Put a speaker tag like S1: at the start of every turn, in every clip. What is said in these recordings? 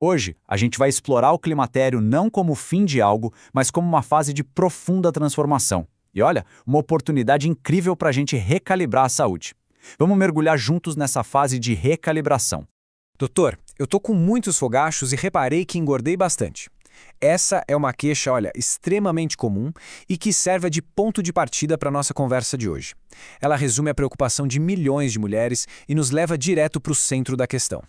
S1: Hoje, a gente vai explorar o climatério não como o fim de algo, mas como uma fase de profunda transformação. E olha, uma oportunidade incrível para a gente recalibrar a saúde. Vamos mergulhar juntos nessa fase de recalibração.
S2: Doutor, eu tô com muitos fogachos e reparei que engordei bastante. Essa é uma queixa, olha, extremamente comum e que serve de ponto de partida para a nossa conversa de hoje. Ela resume a preocupação de milhões de mulheres e nos leva direto para o centro da questão.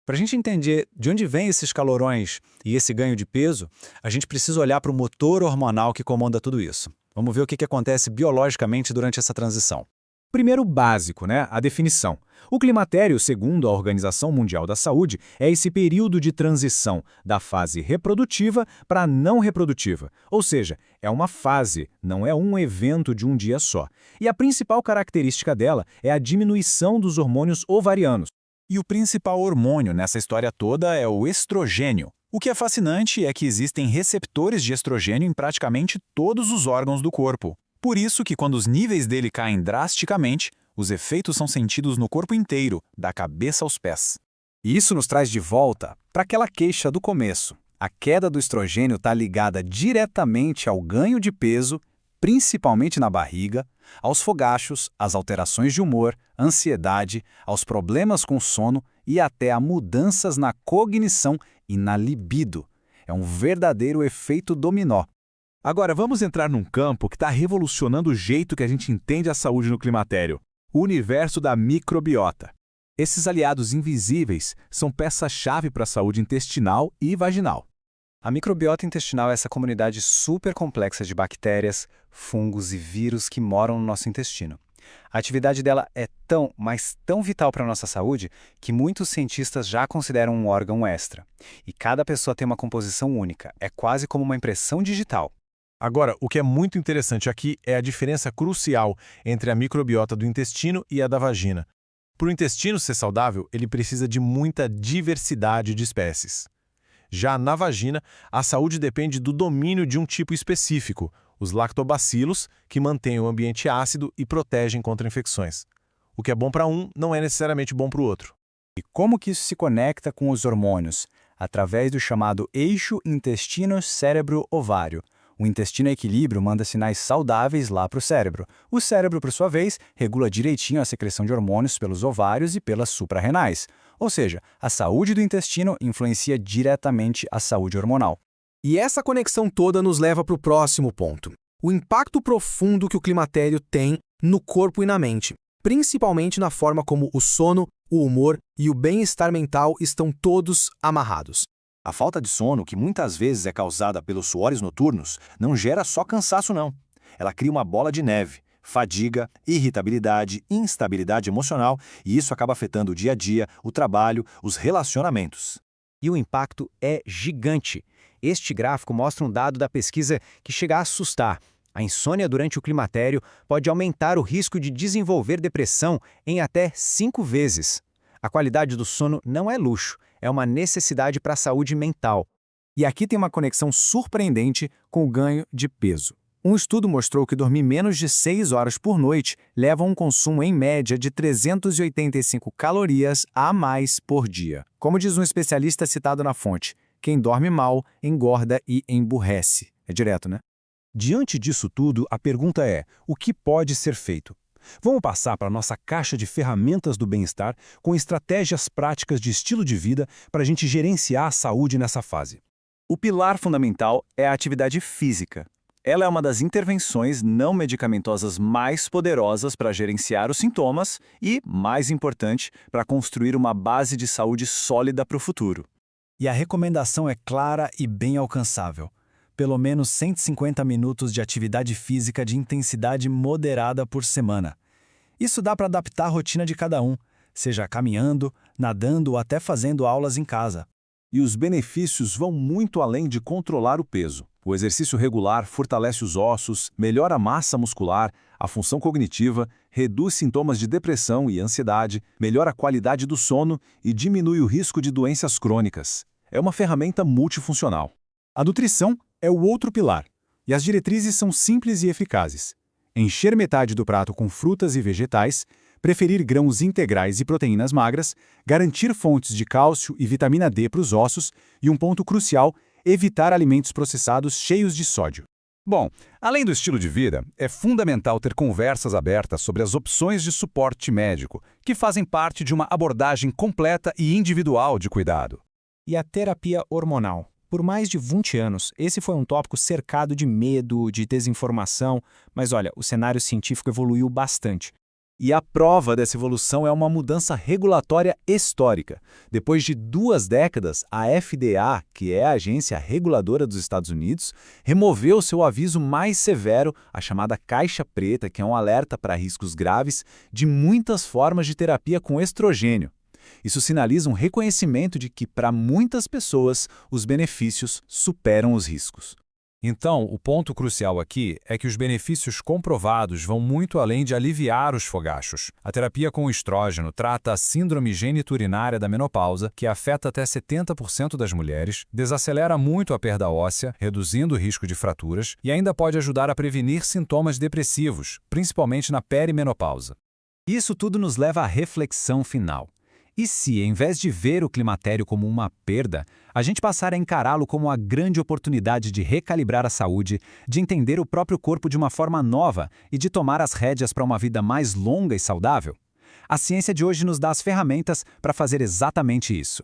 S1: Para a gente entender de onde vêm esses calorões e esse ganho de peso, a gente precisa olhar para o motor hormonal que comanda tudo isso. Vamos ver o que acontece biologicamente durante essa transição. Primeiro, básico, né? A definição. O climatério, segundo a Organização Mundial da Saúde, é esse período de transição da fase reprodutiva para a não reprodutiva. Ou seja, é uma fase, não é um evento de um dia só. E a principal característica dela é a diminuição dos hormônios ovarianos. E o principal hormônio nessa história toda é o estrogênio. O que é fascinante é que existem receptores de estrogênio em praticamente todos os órgãos do corpo. Por isso que quando os níveis dele caem drasticamente, os efeitos são sentidos no corpo inteiro, da cabeça aos pés. E isso nos traz de volta para aquela queixa do começo. A queda do estrogênio está ligada diretamente ao ganho de peso, principalmente na barriga, aos fogachos, às alterações de humor, ansiedade, aos problemas com sono e até a mudanças na cognição e na libido. É um verdadeiro efeito dominó.
S3: Agora, vamos entrar num campo que está revolucionando o jeito que a gente entende a saúde no climatério, o universo da microbiota. Esses aliados invisíveis são peça-chave para a saúde intestinal e vaginal.
S2: A microbiota intestinal é essa comunidade super complexa de bactérias, fungos e vírus que moram no nosso intestino. A atividade dela é tão, mas tão vital para a nossa saúde que muitos cientistas já consideram um órgão extra. E cada pessoa tem uma composição única, é quase como uma impressão digital.
S3: Agora, o que é muito interessante aqui é a diferença crucial entre a microbiota do intestino e a da vagina. Para o intestino ser saudável, ele precisa de muita diversidade de espécies. Já na vagina, a saúde depende do domínio de um tipo específico, os lactobacilos, que mantêm o ambiente ácido e protegem contra infecções. O que é bom para um não é necessariamente bom para o outro.
S1: E como que isso se conecta com os hormônios? Através do chamado eixo intestino-cérebro-ovário. O intestino em equilíbrio manda sinais saudáveis lá para o cérebro. O cérebro, por sua vez, regula direitinho a secreção de hormônios pelos ovários e pelas suprarrenais. Ou seja, a saúde do intestino influencia diretamente a saúde hormonal.
S2: E essa conexão toda nos leva para o próximo ponto. O impacto profundo que o climatério tem no corpo e na mente, principalmente na forma como o sono, o humor e o bem-estar mental estão todos amarrados.
S4: A falta de sono, que muitas vezes é causada pelos suores noturnos, não gera só cansaço, não. Ela cria uma bola de neve, fadiga, irritabilidade, instabilidade emocional, e isso acaba afetando o dia a dia, o trabalho, os relacionamentos.
S2: E o impacto é gigante. Este gráfico mostra um dado da pesquisa que chega a assustar. A insônia durante o climatério pode aumentar o risco de desenvolver depressão em até 5 vezes. A qualidade do sono não é luxo, é uma necessidade para a saúde mental.
S1: E aqui tem uma conexão surpreendente com o ganho de peso. Um estudo mostrou que dormir menos de 6 horas por noite leva a um consumo em média de 385 calorias a mais por dia. Como diz um especialista citado na fonte, quem dorme mal, engorda e emburrece. É direto, né?
S3: Diante disso tudo, a pergunta é: o que pode ser feito? Vamos passar para a nossa caixa de ferramentas do bem-estar com estratégias práticas de estilo de vida para a gente gerenciar a saúde nessa fase.
S1: O pilar fundamental é a atividade física. Ela é uma das intervenções não medicamentosas mais poderosas para gerenciar os sintomas e, mais importante, para construir uma base de saúde sólida para o futuro. E a recomendação é clara e bem alcançável. Pelo menos 150 minutos de atividade física de intensidade moderada por semana. Isso dá para adaptar a rotina de cada um, seja caminhando, nadando ou até fazendo aulas em casa.
S3: E os benefícios vão muito além de controlar o peso. O exercício regular fortalece os ossos, melhora a massa muscular, a função cognitiva, reduz sintomas de depressão e ansiedade, melhora a qualidade do sono e diminui o risco de doenças crônicas. É uma ferramenta multifuncional.
S1: A nutrição é o outro pilar, e as diretrizes são simples e eficazes. Encher metade do prato com frutas e vegetais, preferir grãos integrais e proteínas magras, garantir fontes de cálcio e vitamina D para os ossos e, um ponto crucial, evitar alimentos processados cheios de sódio.
S5: Bom, além do estilo de vida, é fundamental ter conversas abertas sobre as opções de suporte médico, que fazem parte de uma abordagem completa e individual de cuidado.
S2: E a terapia hormonal? Por mais de 20 anos, esse foi um tópico cercado de medo, de desinformação, mas olha, o cenário científico evoluiu bastante.
S1: E a prova dessa evolução é uma mudança regulatória histórica. Depois de 2 décadas, a FDA, que é a agência reguladora dos Estados Unidos, removeu seu aviso mais severo, a chamada caixa preta, que é um alerta para riscos graves de muitas formas de terapia com estrogênio. Isso sinaliza um reconhecimento de que, para muitas pessoas, os benefícios superam os riscos.
S5: Então, o ponto crucial aqui é que os benefícios comprovados vão muito além de aliviar os fogachos. A terapia com estrógeno trata a síndrome geniturinária da menopausa, que afeta até 70% das mulheres, desacelera muito a perda óssea, reduzindo o risco de fraturas, e ainda pode ajudar a prevenir sintomas depressivos, principalmente na perimenopausa.
S1: Isso tudo nos leva à reflexão final. E se, em vez de ver o climatério como uma perda, a gente passar a encará-lo como a grande oportunidade de recalibrar a saúde, de entender o próprio corpo de uma forma nova e de tomar as rédeas para uma vida mais longa e saudável? A ciência de hoje nos dá as ferramentas para fazer exatamente isso.